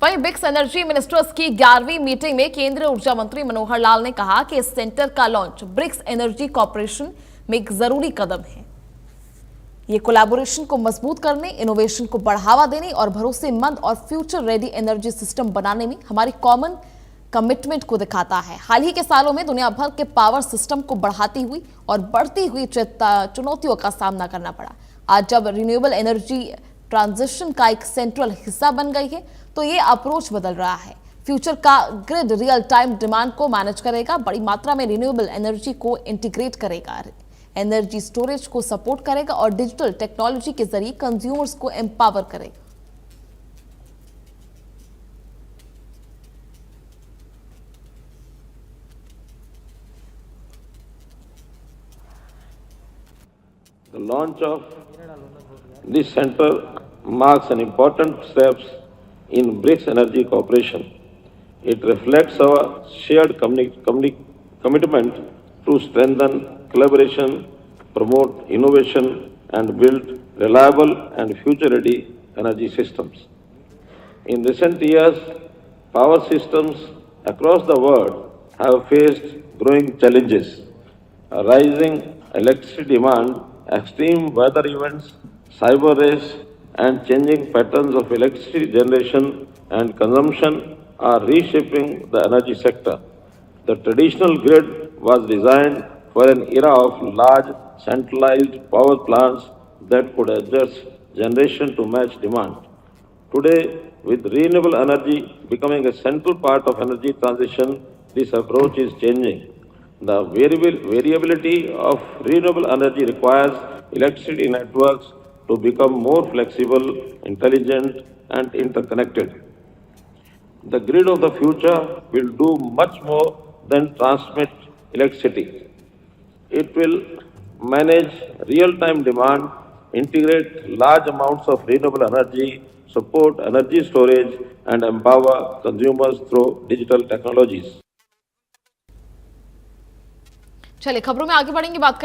वहीं BRICS energy ministers की 11वीं मीटिंग में केंद्रीय ऊर्जा मंत्री मनोहर लाल ने कहा कि इस सेंटर का लॉन्च ब्रिक्स एनर्जी कॉरपोरेशन में एक जरूरी कदम है। ये कोलैबोरेशन को मजबूत करने, इनोवेशन को बढ़ावा देने और भरोसेमंद और फ्यूचर रेडी एनर्जी सिस्टम बनाने में हमारी कॉमन कमिटमेंट को दिखाता है। हाल ही के सालों में दुनिया भर के पावर सिस्टम को बढ़ाती हुई और बढ़ती हुई चुनौतियों का सामना करना पड़ा। आज जब रिन्यूएबल एनर्जी ट्रांजिशन का एक सेंट्रल हिस्सा बन गई है, तो ये अप्रोच बदल रहा है। फ्यूचर का ग्रिड रियल टाइम डिमांड को मैनेज करेगा, बड़ी मात्रा में रिन्यूएबल एनर्जी को इंटीग्रेट करेगा, एनर्जी स्टोरेज को सपोर्ट करेगा और डिजिटल टेक्नोलॉजी के जरिए कंज्यूमर्स को एम्पावर करेगा। The launch of this center marks an important step in BRICS Energy Cooperation. It reflects our shared commitment to strengthen collaboration, promote innovation, and build reliable and future-ready energy systems. In recent years, power systems across the world have faced growing challenges. A rising electricity demand, extreme weather events, cyber race, and changing patterns of electricity generation and consumption are reshaping the energy sector. The traditional grid was designed for an era of large centralized power plants that could adjust generation to match demand. Today, with renewable energy becoming a central part of energy transition, this approach is changing. The variability of renewable energy requires electricity networks to become more flexible, intelligent, and interconnected. The grid of the future will do much more than transmit electricity. It will manage real-time demand, integrate large amounts of renewable energy, support energy storage, and empower consumers through digital technologies. चलिए खबरों में आगे बढ़ेंगे, बात